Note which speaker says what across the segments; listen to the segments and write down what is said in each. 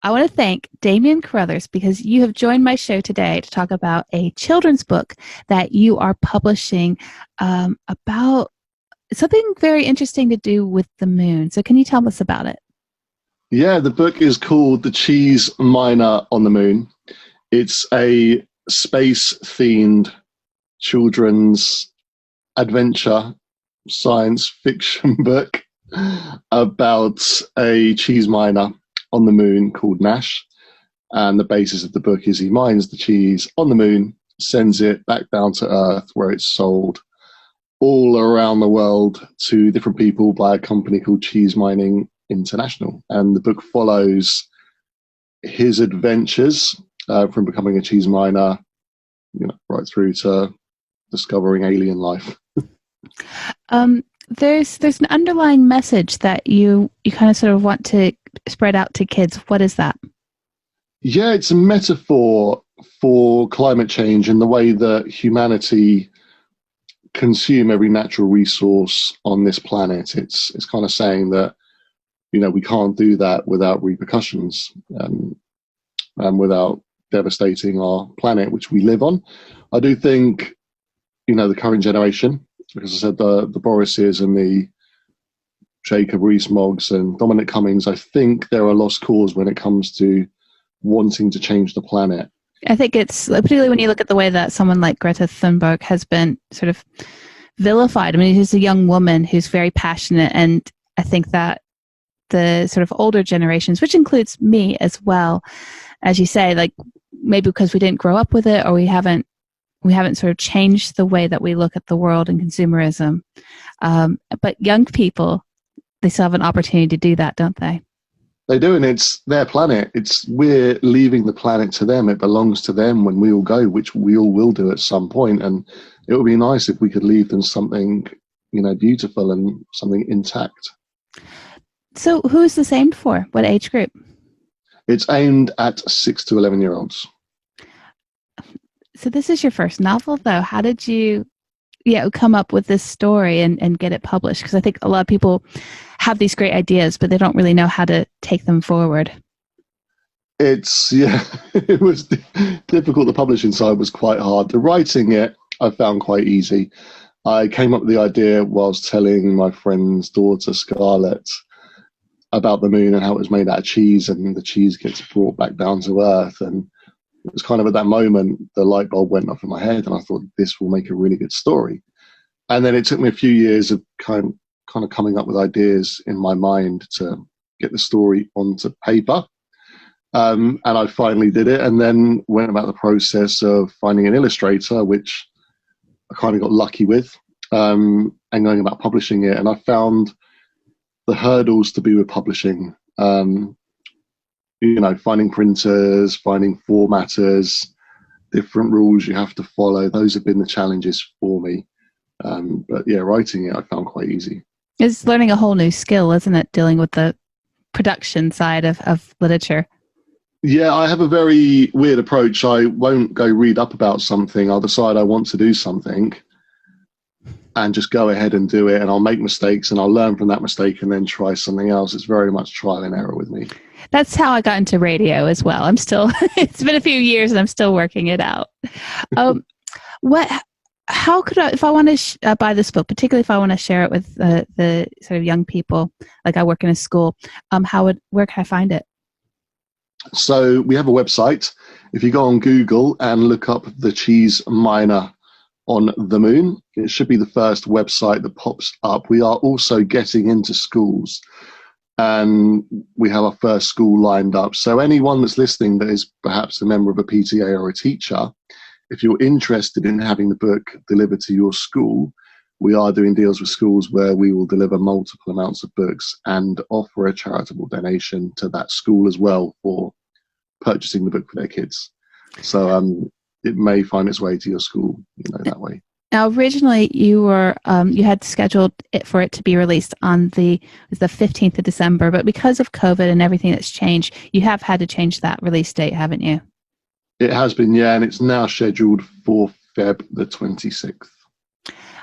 Speaker 1: I want to thank Damuany Carruthers because you have joined my show today to talk about a children's book that you are publishing about something very interesting to do with the moon. So can you tell us about it?
Speaker 2: Yeah, the book is called The Cheese Miner on the Moon. It's a space-themed children's adventure science fiction book about a cheese miner on the moon called Nash. And the basis of the book is he mines the cheese on the moon, sends it back down to Earth, where it's sold all around the world to different people by a company called Cheese Mining International. And the book follows his adventures from becoming a cheese miner, right through to discovering alien life.
Speaker 1: There's an underlying message that you kind of sort of want to spread out to kids. What is that?
Speaker 2: Yeah, it's a metaphor for climate change and the way that humanity consume every natural resource on this planet. It's kind of saying that, we can't do that without repercussions and without devastating our planet, which we live on. I do think, the current generation, because I said the Borises and the Jacob Rees-Moggs and Dominic Cummings, I think they're a lost cause when it comes to wanting to change the planet.
Speaker 1: I think it's particularly when you look at the way that someone like Greta Thunberg has been sort of vilified. I mean, she's a young woman who's very passionate, and I think that the sort of older generations, which includes me as well, as you say, like maybe because we didn't grow up with it, or we haven't sort of changed the way that we look at the world and consumerism. But young people, they still have an opportunity to do that, don't they?
Speaker 2: They do, and it's their planet. We're leaving the planet to them. It belongs to them when we all go, which we all will do at some point. And it would be nice if we could leave them something, beautiful and something intact.
Speaker 1: So who's this aimed for? What age group?
Speaker 2: It's aimed at 6 to 11-year-olds.
Speaker 1: So this is your first novel, though. How did you come up with this story and get it published? Because I think a lot of people have these great ideas, but they don't really know how to take them forward.
Speaker 2: It was difficult. The publishing side was quite hard. The writing it, I found quite easy. I came up with the idea whilst telling my friend's daughter, Scarlett, about the moon and how it was made out of cheese, and the cheese gets brought back down to Earth. And it was kind of at that moment the light bulb went off in my head, and I thought this will make a really good story. And then it took me a few years of kind of coming up with ideas in my mind to get the story onto paper. And I finally did it, and then went about the process of finding an illustrator, which I kind of got lucky with, and going about publishing it. And I found the hurdles to be with publishing, finding printers, finding formatters, different rules you have to follow. Those have been the challenges for me. But yeah, writing it I found quite easy.
Speaker 1: It's learning a whole new skill, isn't it? Dealing with the production side of literature.
Speaker 2: Yeah, I have a very weird approach. I won't go read up about something. I'll decide I want to do something and just go ahead and do it. And I'll make mistakes and I'll learn from that mistake and then try something else. It's very much trial and error with me.
Speaker 1: That's how I got into radio as well. It's been a few years and I'm still working it out. How could I, if I want to buy this book, particularly if I want to share it with the sort of young people, like I work in a school, where can I find it?
Speaker 2: So we have a website. If you go on Google and look up The Cheese Miner on the Moon, it should be the first website that pops up. We are also getting into schools, and we have our first school lined up. So anyone that's listening that is perhaps a member of a PTA or a teacher, if you're interested in having the book delivered to your school, we are doing deals with schools where we will deliver multiple amounts of books and offer a charitable donation to that school as well for purchasing the book for their kids. So it may find its way to your school, that way.
Speaker 1: Now, originally you had scheduled it for it to be released on the 15th of December, but because of COVID and everything that's changed, you have had to change that release date, haven't you?
Speaker 2: It has been, yeah, and it's now scheduled for Feb the 26th.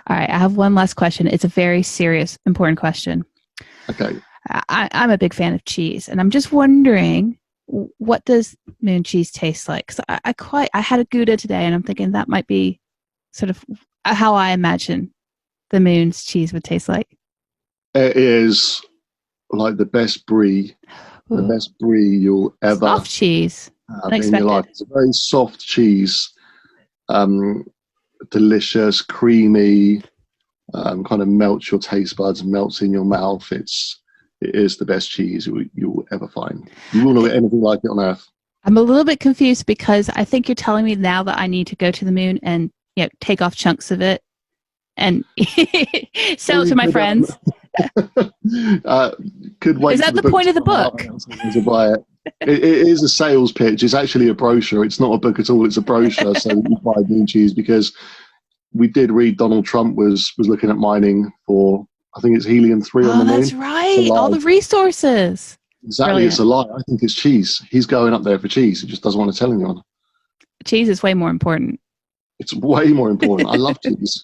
Speaker 1: All right, I have one last question. It's a very serious, important question.
Speaker 2: Okay.
Speaker 1: I'm a big fan of cheese, and I'm just wondering what does moon cheese taste like? 'Cause I had a Gouda today, and I'm thinking that might be sort of how I imagine the moon's cheese would taste like.
Speaker 2: It is like the
Speaker 1: Ooh,
Speaker 2: best brie you'll ever
Speaker 1: soft cheese,
Speaker 2: have in your life.
Speaker 1: unexpected.
Speaker 2: It's a very soft cheese, um, delicious, creamy, kind of melts your taste buds, melts in your mouth. It is the best cheese you will ever find. You will not get anything like it on earth.
Speaker 1: I'm a little bit confused because I think you're telling me now that I need to go to the moon and take off chunks of it and sell
Speaker 2: Or
Speaker 1: it
Speaker 2: you
Speaker 1: to my
Speaker 2: could,
Speaker 1: friends.
Speaker 2: could wait
Speaker 1: Is
Speaker 2: for
Speaker 1: that
Speaker 2: the
Speaker 1: the
Speaker 2: book
Speaker 1: point
Speaker 2: to
Speaker 1: of the
Speaker 2: come out
Speaker 1: book?
Speaker 2: and someone to buy it. It is a sales pitch. It's actually a brochure. It's not a book at all. It's a brochure. So you buy moon cheese because we did read Donald Trump was looking at mining for, I think it's helium-3 on the
Speaker 1: Oh, that's
Speaker 2: moon. It's a
Speaker 1: right. All
Speaker 2: lie.
Speaker 1: the resources.
Speaker 2: Exactly, it's
Speaker 1: Brilliant.
Speaker 2: a lie. I think it's cheese. He's going up there for cheese. He just doesn't want to tell anyone.
Speaker 1: Cheese is way more important.
Speaker 2: It's way more important. I love cheese.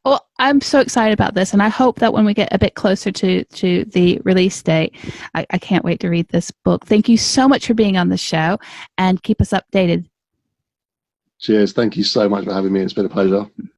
Speaker 1: Well, I'm so excited about this, and I hope that when we get a bit closer to the release date, I can't wait to read this book. Thank you so much for being on the show, and keep us updated.
Speaker 2: Cheers. Thank you so much for having me. It's been a pleasure.